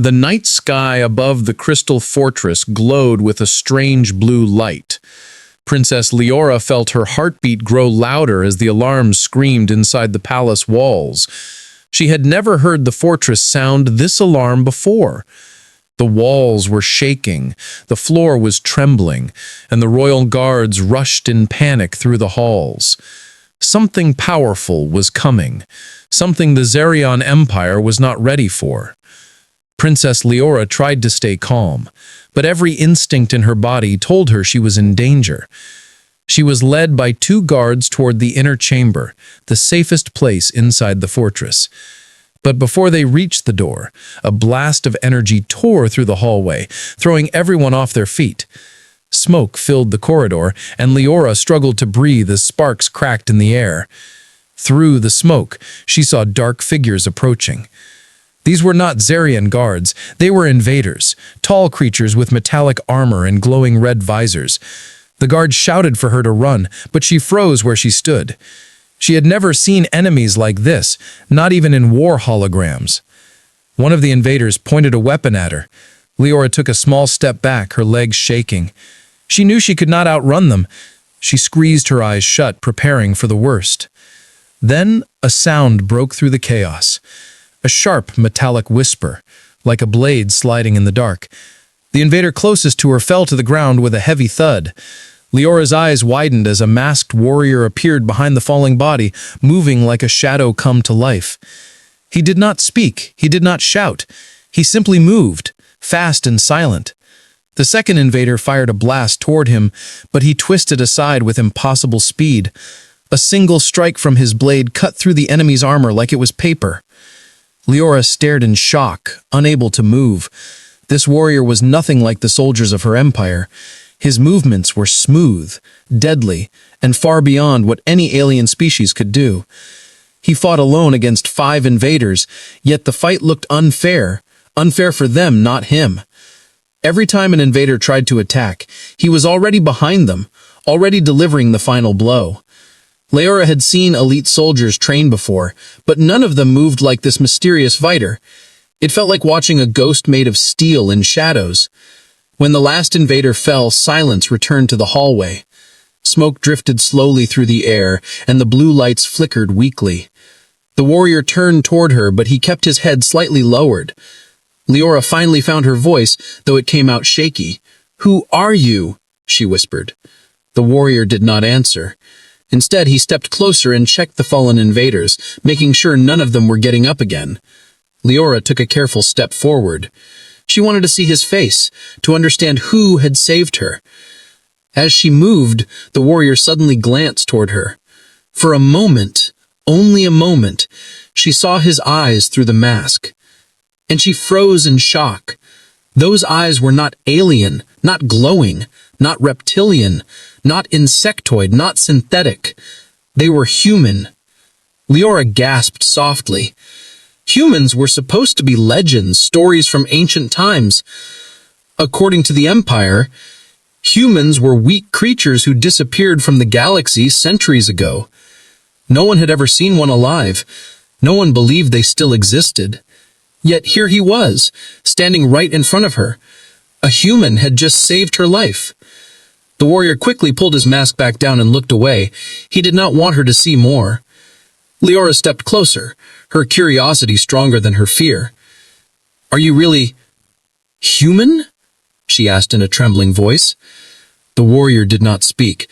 The night sky above the crystal fortress glowed with a strange blue light. Princess Leora felt her heartbeat grow louder as the alarms screamed inside the palace walls. She had never heard the fortress sound this alarm before. The walls were shaking, the floor was trembling, and the royal guards rushed in panic through the halls. Something powerful was coming, something the Zerion Empire was not ready for. Princess Leora tried to stay calm, but every instinct in her body told her she was in danger. She was led by 2 guards toward the inner chamber, the safest place inside the fortress. But before they reached the door, a blast of energy tore through the hallway, throwing everyone off their feet. Smoke filled the corridor, and Leora struggled to breathe as sparks cracked in the air. Through the smoke, she saw dark figures approaching. These were not Zerion guards, they were invaders, tall creatures with metallic armor and glowing red visors. The guards shouted for her to run, but she froze where she stood. She had never seen enemies like this, not even in war holograms. One of the invaders pointed a weapon at her. Leora took a small step back, her legs shaking. She knew she could not outrun them. She squeezed her eyes shut, preparing for the worst. Then a sound broke through the chaos. A sharp, metallic whisper, like a blade sliding in the dark. The invader closest to her fell to the ground with a heavy thud. Leora's eyes widened as a masked warrior appeared behind the falling body, moving like a shadow come to life. He did not speak, he did not shout. He simply moved, fast and silent. The second invader fired a blast toward him, but he twisted aside with impossible speed. A single strike from his blade cut through the enemy's armor like it was paper. Leora stared in shock, unable to move. This warrior was nothing like the soldiers of her empire. His movements were smooth, deadly, and far beyond what any alien species could do. He fought alone against 5 invaders, yet the fight looked unfair. Unfair for them, not him. Every time an invader tried to attack, he was already behind them, already delivering the final blow. Leora had seen elite soldiers train before, but none of them moved like this mysterious fighter. It felt like watching a ghost made of steel in shadows. When the last invader fell, silence returned to the hallway. Smoke drifted slowly through the air, and the blue lights flickered weakly. The warrior turned toward her, but he kept his head slightly lowered. Leora finally found her voice, though it came out shaky. "Who are you?" she whispered. The warrior did not answer. Instead, he stepped closer and checked the fallen invaders, making sure none of them were getting up again. Leora took a careful step forward. She wanted to see his face, to understand who had saved her. As she moved, the warrior suddenly glanced toward her. For a moment, only a moment, she saw his eyes through the mask. And she froze in shock. Those eyes were not alien, not glowing, not reptilian, not insectoid, not synthetic. They were human. Leora gasped softly. Humans were supposed to be legends, stories from ancient times. According to the Empire, humans were weak creatures who disappeared from the galaxy centuries ago. No one had ever seen one alive. No one believed they still existed. Yet here he was, standing right in front of her. A human had just saved her life. The warrior quickly pulled his mask back down and looked away. He did not want her to see more. Leora stepped closer, her curiosity stronger than her fear. "Are you really human?" she asked in a trembling voice. The warrior did not speak,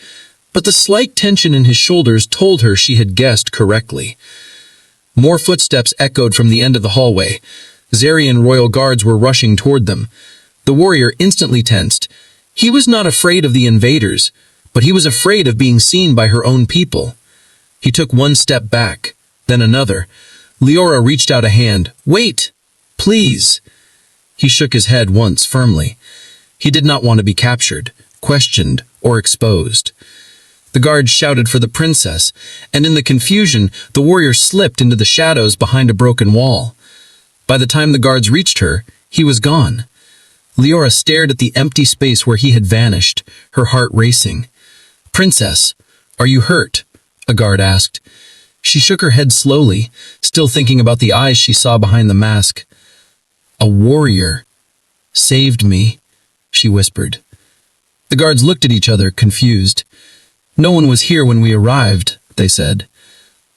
but the slight tension in his shoulders told her she had guessed correctly. More footsteps echoed from the end of the hallway. Zerion royal guards were rushing toward them. The warrior instantly tensed. He was not afraid of the invaders, but he was afraid of being seen by her own people. He took one step back, then another. Leora reached out a hand. "Wait, please." He shook his head once firmly. He did not want to be captured, questioned, or exposed. The guards shouted for the princess, and in the confusion, the warrior slipped into the shadows behind a broken wall. By the time the guards reached her, he was gone. Leora stared at the empty space where he had vanished, her heart racing. "Princess, are you hurt?" a guard asked. She shook her head slowly, still thinking about the eyes she saw behind the mask. A warrior. Saved me, she whispered. The guards looked at each other, confused. No one was here when we arrived, they said.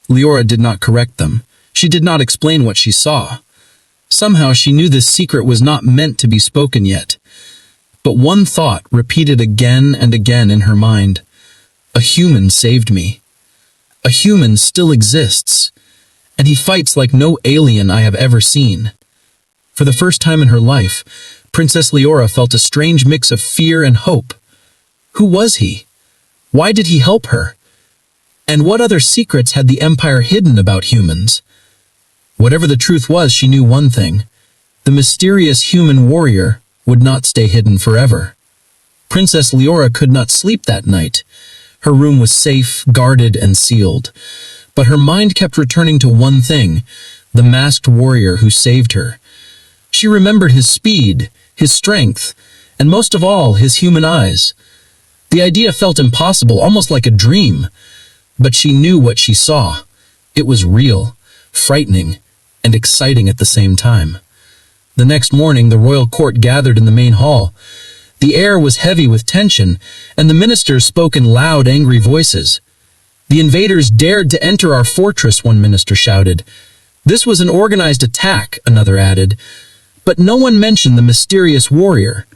Leora did not correct them. She did not explain what she saw. Somehow she knew this secret was not meant to be spoken yet. But one thought repeated again and again in her mind. A human saved me. A human still exists, and he fights like no alien I have ever seen. For the first time in her life, Princess Leora felt a strange mix of fear and hope. Who was he? Why did he help her? And what other secrets had the Empire hidden about humans? Whatever the truth was, she knew one thing. The mysterious human warrior would not stay hidden forever. Princess Leora could not sleep that night. Her room was safe, guarded, and sealed. But her mind kept returning to one thing, the masked warrior who saved her. She remembered his speed, his strength, and most of all, his human eyes. The idea felt impossible, almost like a dream. But she knew what she saw. It was real, frightening, and exciting at the same time. The next morning, the royal court gathered in the main hall. The air was heavy with tension, and the ministers spoke in loud, angry voices. The invaders dared to enter our fortress, one minister shouted. This was an organized attack, another added. But no one mentioned the mysterious warrior.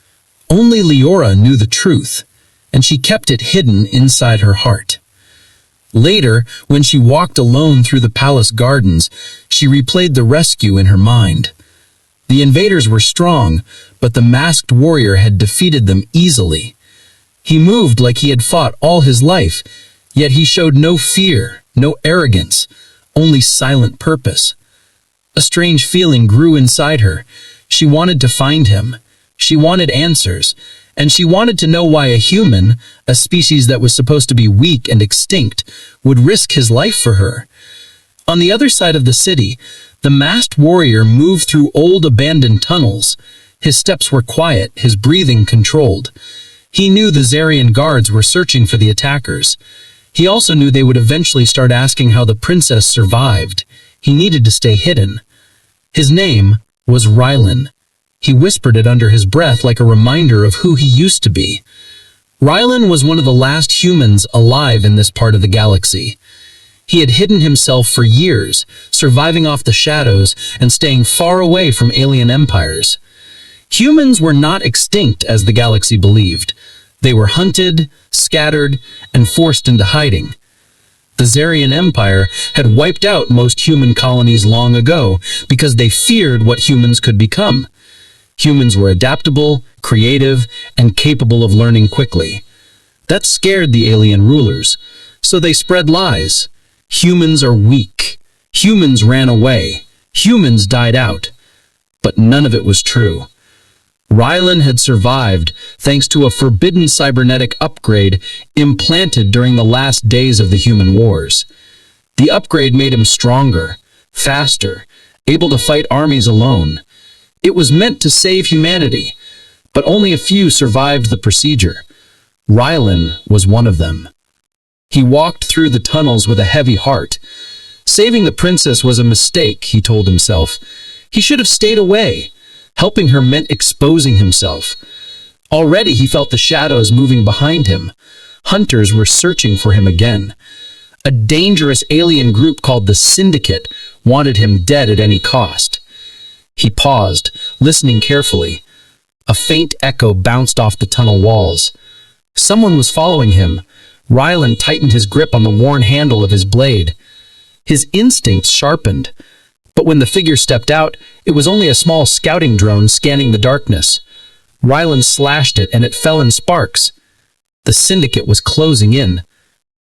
Only Leora knew the truth, and she kept it hidden inside her heart. Later, when she walked alone through the palace gardens, she replayed the rescue in her mind. The invaders were strong, but the masked warrior had defeated them easily. He moved like he had fought all his life, yet he showed no fear, no arrogance, only silent purpose. A strange feeling grew inside her. She wanted to find him. She wanted answers, and she wanted to know why a human, a species that was supposed to be weak and extinct, would risk his life for her. On the other side of the city, the masked warrior moved through old abandoned tunnels. His steps were quiet, his breathing controlled. He knew the Zarian guards were searching for the attackers. He also knew they would eventually start asking how the princess survived. He needed to stay hidden. His name was Rylan. He whispered it under his breath like a reminder of who he used to be. Rylan was one of the last humans alive in this part of the galaxy. He had hidden himself for years, surviving off the shadows and staying far away from alien empires. Humans were not extinct as the galaxy believed. They were hunted, scattered, and forced into hiding. The Zarian Empire had wiped out most human colonies long ago because they feared what humans could become. Humans were adaptable, creative, and capable of learning quickly. That scared the alien rulers, so they spread lies. Humans are weak. Humans ran away. Humans died out. But none of it was true. Rylan had survived thanks to a forbidden cybernetic upgrade implanted during the last days of the human wars. The upgrade made him stronger, faster, able to fight armies alone. It was meant to save humanity, but only a few survived the procedure. Rylan was one of them. He walked through the tunnels with a heavy heart. Saving the princess was a mistake, he told himself. He should have stayed away. Helping her meant exposing himself. Already he felt the shadows moving behind him. Hunters were searching for him again. A dangerous alien group called the Syndicate wanted him dead at any cost. He paused, listening carefully. A faint echo bounced off the tunnel walls. Someone was following him. Rylan tightened his grip on the worn handle of his blade. His instincts sharpened. But when the figure stepped out, it was only a small scouting drone scanning the darkness. Rylan slashed it, and it fell in sparks. The Syndicate was closing in.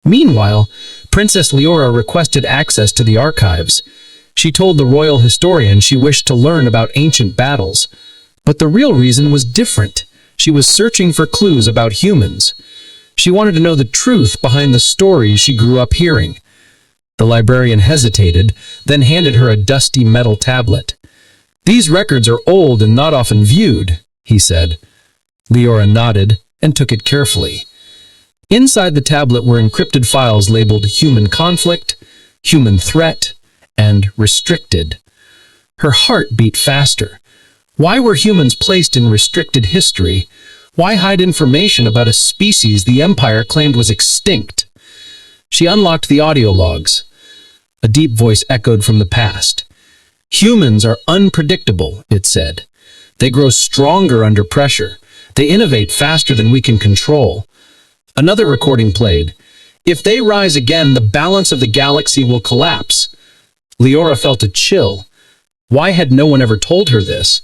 Meanwhile, Princess Leora requested access to the archives. She told the royal historian she wished to learn about ancient battles. But the real reason was different. She was searching for clues about humans. She wanted to know the truth behind the stories she grew up hearing. The librarian hesitated, then handed her a dusty metal tablet. "These records are old and not often viewed," he said. Leora nodded and took it carefully. Inside the tablet were encrypted files labeled Human Conflict, Human Threat, and Restricted. Her heart beat faster. Why were humans placed in restricted history? Why hide information about a species the Empire claimed was extinct? She unlocked the audio logs. A deep voice echoed from the past. Humans are unpredictable, it said. They grow stronger under pressure. They innovate faster than we can control. Another recording played. If they rise again, the balance of the galaxy will collapse. Leora felt a chill. Why had no one ever told her this?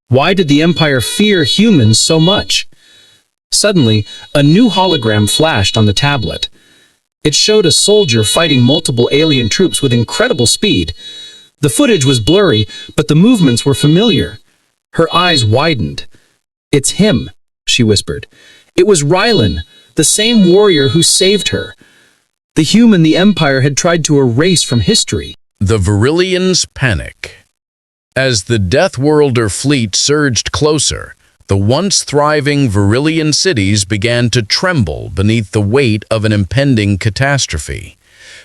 Why did the Empire fear humans so much? Suddenly, a new hologram flashed on the tablet. It showed a soldier fighting multiple alien troops with incredible speed. The footage was blurry, but the movements were familiar. Her eyes widened. "It's him," she whispered. It was Rylan, the same warrior who saved her. The human the Empire had tried to erase from history. The Virillians panic. As the Deathworlder fleet surged closer, the once thriving Virillian cities began to tremble beneath the weight of an impending catastrophe.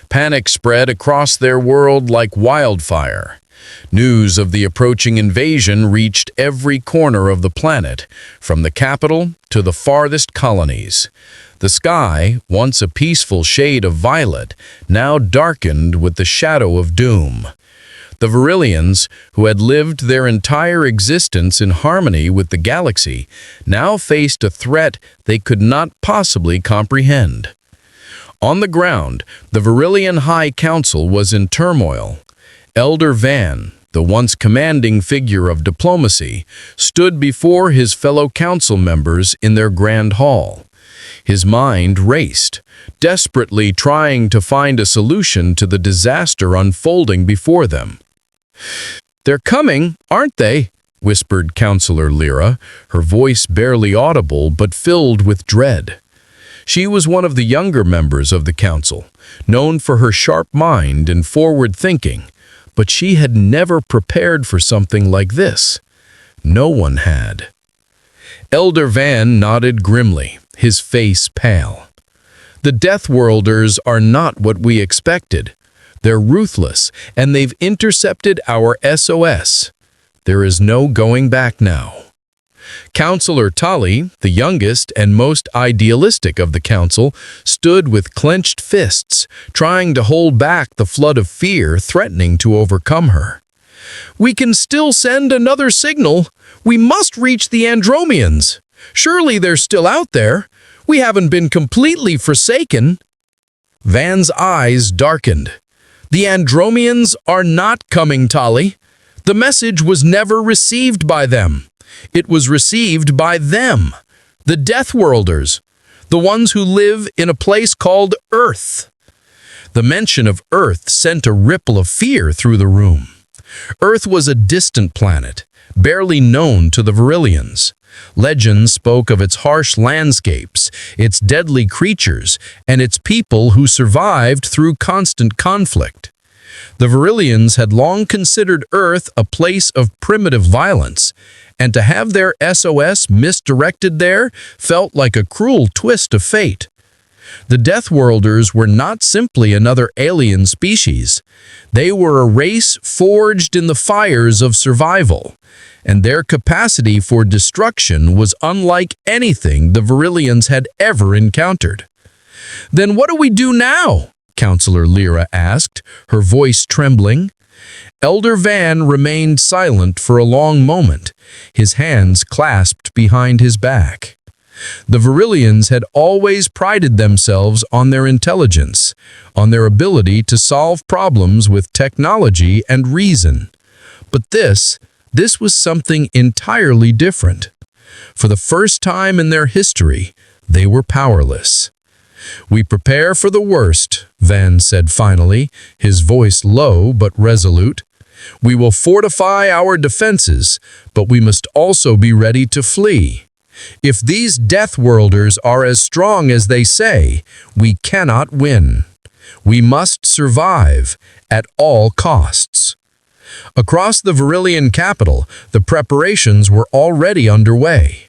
Panic spread across their world like wildfire. News of the approaching invasion reached every corner of the planet, from the capital to the farthest colonies. The sky, once a peaceful shade of violet, now darkened with the shadow of doom. The Virillians, who had lived their entire existence in harmony with the galaxy, now faced a threat they could not possibly comprehend. On the ground, the Virillian High Council was in turmoil. Elder Van, the once commanding figure of diplomacy, stood before his fellow council members in their grand hall. His mind raced, desperately trying to find a solution to the disaster unfolding before them. "They're coming, aren't they?" whispered Counselor Lyra, her voice barely audible but filled with dread. She was one of the younger members of the council, known for her sharp mind and forward thinking, but she had never prepared for something like this. No one had. Elder Van nodded grimly, his face pale. "The Deathworlders are not what we expected. They're ruthless, and they've intercepted our SOS. There is no going back now." Counselor Tali, the youngest and most idealistic of the council, stood with clenched fists, trying to hold back the flood of fear threatening to overcome her. "We can still send another signal. We must reach the Andromeans. Surely they're still out there. We haven't been completely forsaken." Van's eyes darkened. "The Andromeans are not coming, Tali. The message was never received by them. It was received by them, the Deathworlders, the ones who live in a place called Earth." The mention of Earth sent a ripple of fear through the room. Earth was a distant planet, barely known to the Virillians. Legends spoke of its harsh landscapes, its deadly creatures, and its people who survived through constant conflict. The Virillians had long considered Earth a place of primitive violence, and to have their SOS misdirected there felt like a cruel twist of fate. The Deathworlders were not simply another alien species. They were a race forged in the fires of survival, and their capacity for destruction was unlike anything the Virillians had ever encountered. "Then what do we do now?" Counselor Lyra asked, her voice trembling. Elder Van remained silent for a long moment, his hands clasped behind his back. The Virillians had always prided themselves on their intelligence, on their ability to solve problems with technology and reason. But this was something entirely different. For the first time in their history, they were powerless. "We prepare for the worst," Van said finally, his voice low but resolute. "We will fortify our defenses, but we must also be ready to flee. If these Deathworlders are as strong as they say, we cannot win. We must survive at all costs." Across the Virillian capital, the preparations were already underway.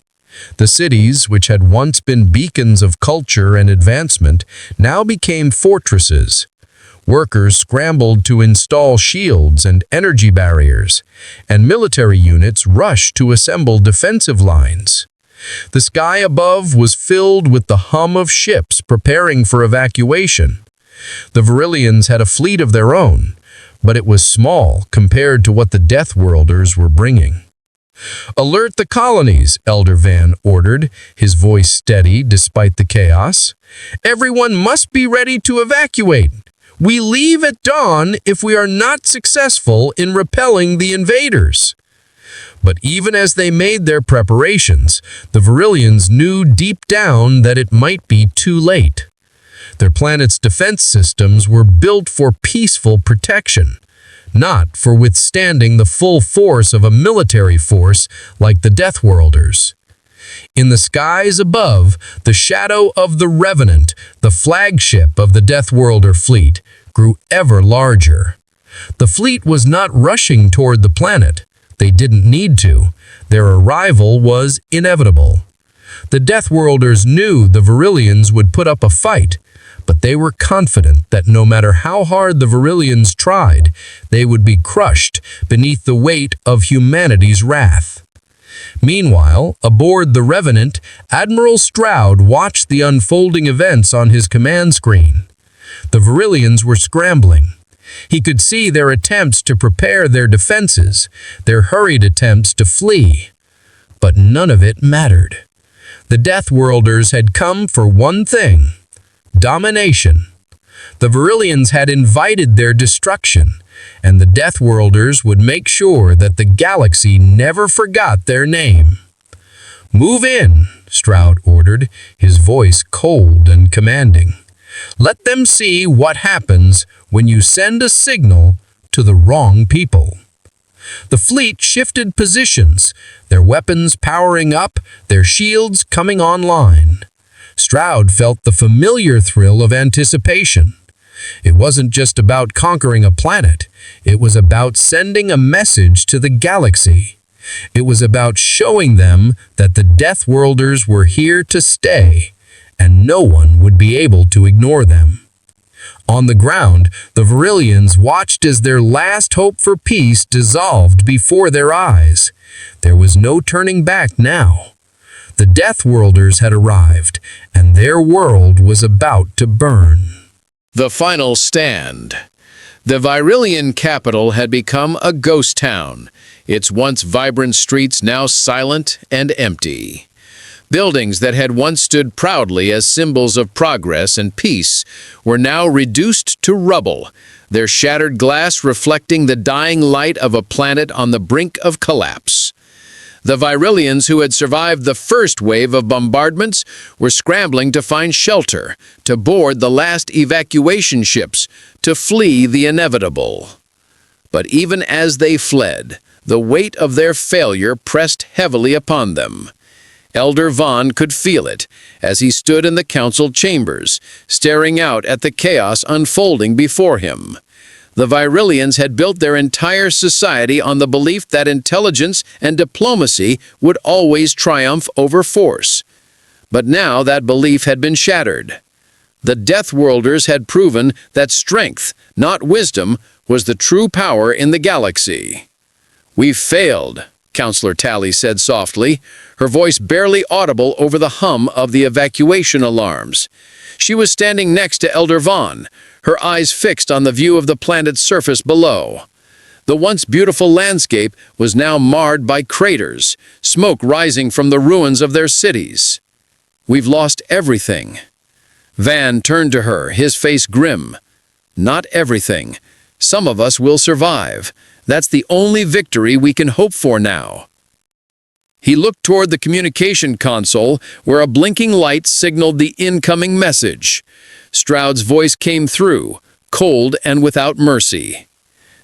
The cities, which had once been beacons of culture and advancement, now became fortresses. Workers scrambled to install shields and energy barriers, and military units rushed to assemble defensive lines. The sky above was filled with the hum of ships preparing for evacuation. The Virillians had a fleet of their own, but it was small compared to what the Deathworlders were bringing. "Alert the colonies," Elder Van ordered, his voice steady despite the chaos. "Everyone must be ready to evacuate. We leave at dawn if we are not successful in repelling the invaders." But even as they made their preparations, the Virillians knew deep down that it might be too late. Their planet's defense systems were built for peaceful protection, not for withstanding the full force of a military force like the Deathworlders. In the skies above, the shadow of the Revenant, the flagship of the Deathworlder fleet, grew ever larger. The fleet was not rushing toward the planet. They didn't need to. Their arrival was inevitable. The Deathworlders knew the Virillians would put up a fight, but they were confident that no matter how hard the Virillians tried, they would be crushed beneath the weight of humanity's wrath. Meanwhile, aboard the Revenant, Admiral Stroud watched the unfolding events on his command screen. The Virillians were scrambling. He could see their attempts to prepare their defenses, their hurried attempts to flee. But none of it mattered. The Deathworlders had come for one thing: domination. The Virillians had invited their destruction, and the Deathworlders would make sure that the galaxy never forgot their name. "Move in," Stroud ordered, his voice cold and commanding. "Let them see what happens when you send a signal to the wrong people." The fleet shifted positions, their weapons powering up, their shields coming online. Stroud felt the familiar thrill of anticipation. It wasn't just about conquering a planet. It was about sending a message to the galaxy. It was about showing them that the Deathworlders were here to stay, and no one would be able to ignore them. On the ground, the Virillians watched as their last hope for peace dissolved before their eyes. There was no turning back now. The Deathworlders had arrived, and their world was about to burn. The final stand. The Virillian capital had become a ghost town, its once vibrant streets now silent and empty. Buildings that had once stood proudly as symbols of progress and peace were now reduced to rubble, their shattered glass reflecting the dying light of a planet on the brink of collapse. The Virillians who had survived the first wave of bombardments were scrambling to find shelter, to board the last evacuation ships, to flee the inevitable. But even as they fled, the weight of their failure pressed heavily upon them. Elder Vaughn could feel it as he stood in the council chambers, staring out at the chaos unfolding before him. The Virillians had built their entire society on the belief that intelligence and diplomacy would always triumph over force. But now that belief had been shattered. The Deathworlders had proven that strength, not wisdom, was the true power in the galaxy. "We've failed," Counselor Tally said softly, her voice barely audible over the hum of the evacuation alarms. She was standing next to Elder Vaughn, her eyes fixed on the view of the planet's surface below. The once beautiful landscape was now marred by craters, smoke rising from the ruins of their cities. "We've lost everything." Van turned to her, his face grim. "Not everything. Some of us will survive. That's the only victory we can hope for now." He looked toward the communication console, where a blinking light signaled the incoming message. Stroud's voice came through, cold and without mercy.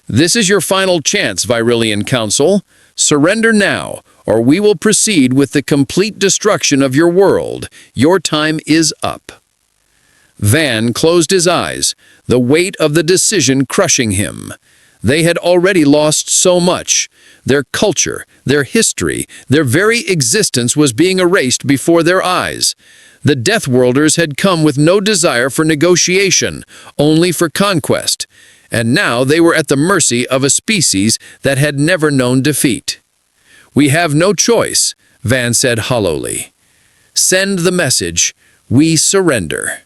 "This is your final chance, Virillian Council. Surrender now, or we will proceed with the complete destruction of your world. Your time is up." Van closed his eyes, the weight of the decision crushing him. They had already lost so much. Their culture, their history, their very existence was being erased before their eyes. The Deathworlders had come with no desire for negotiation, only for conquest. And now they were at the mercy of a species that had never known defeat. "We have no choice," Van said hollowly. "Send the message. We surrender."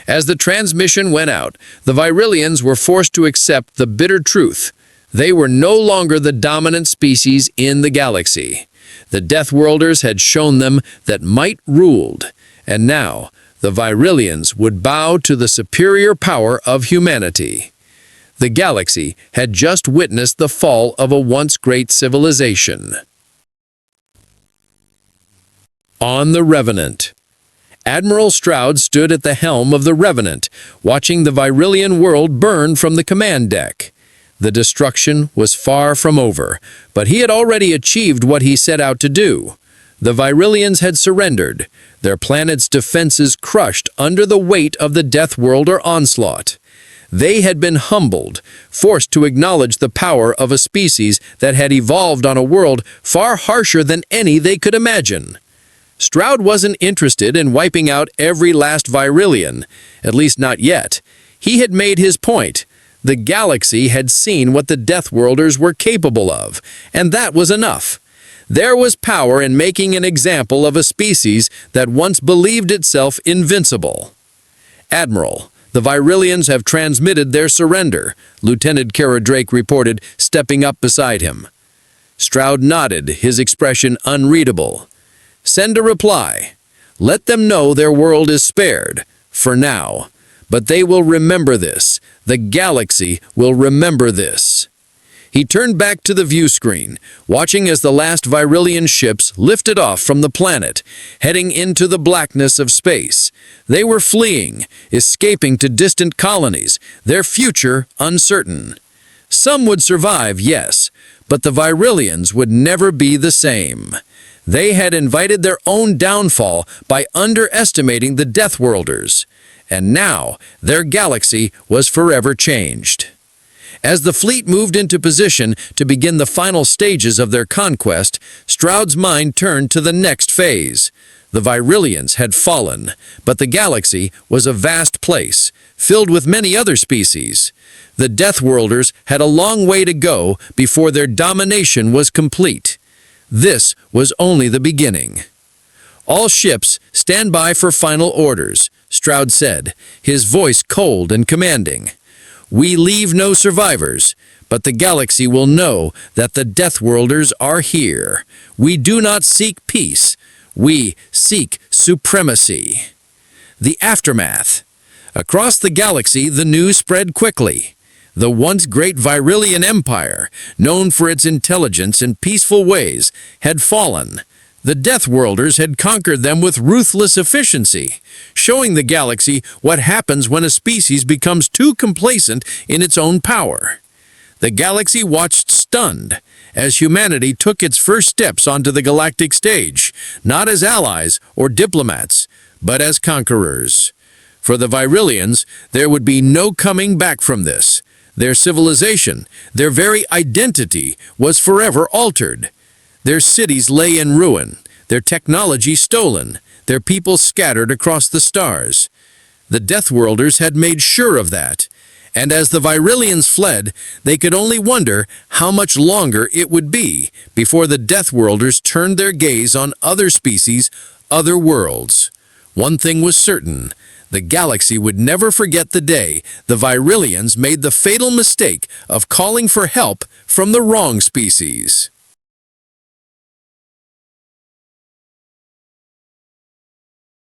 As the transmission went out, the Virillians were forced to accept the bitter truth. They were no longer the dominant species in the galaxy. The Deathworlders had shown them that might ruled, and now the Virillians would bow to the superior power of humanity. The galaxy had just witnessed the fall of a once great civilization. On the Revenant. Admiral Stroud stood at the helm of the Revenant, watching the Virillian world burn from the command deck. The destruction was far from over, but he had already achieved what he set out to do. The Virillians had surrendered, their planet's defenses crushed under the weight of the Deathworlder onslaught. They had been humbled, forced to acknowledge the power of a species that had evolved on a world far harsher than any they could imagine. Stroud wasn't interested in wiping out every last Virillian, at least not yet. He had made his point. The galaxy had seen what the Deathworlders were capable of, and that was enough. There was power in making an example of a species that once believed itself invincible. "Admiral, the Virillians have transmitted their surrender," Lieutenant Kara Drake reported, stepping up beside him. Stroud nodded, his expression unreadable. "Send a reply. Let them know their world is spared, for now. But they will remember this. The galaxy will remember this." He turned back to the view screen, watching as the last Virillian ships lifted off from the planet, heading into the blackness of space. They were fleeing, escaping to distant colonies, their future uncertain. Some would survive, yes, but the Virillians would never be the same. They had invited their own downfall by underestimating the Deathworlders, and now their galaxy was forever changed. As the fleet moved into position to begin the final stages of their conquest, Stroud's mind turned to the next phase. The Virillians had fallen, but the galaxy was a vast place, filled with many other species. The Deathworlders had a long way to go before their domination was complete. This was only the beginning. "All ships, stand by for final orders," Stroud said, his voice cold and commanding. "We leave no survivors, but the galaxy will know that the Deathworlders are here. We do not seek peace. We seek supremacy." The aftermath. Across the galaxy, the news spread quickly. The once great Virillian Empire, known for its intelligence and peaceful ways, had fallen. The Deathworlders had conquered them with ruthless efficiency, showing the galaxy what happens when a species becomes too complacent in its own power. The galaxy watched stunned as humanity took its first steps onto the galactic stage, not as allies or diplomats, but as conquerors. For the Virillians, there would be no coming back from this. Their civilization, their very identity, was forever altered. Their cities lay in ruin, their technology stolen, their people scattered across the stars. The Deathworlders had made sure of that, and as the Virillians fled, they could only wonder how much longer it would be before the Deathworlders turned their gaze on other species, other worlds. One thing was certain. The galaxy would never forget the day the Virillians made the fatal mistake of calling for help from the wrong species.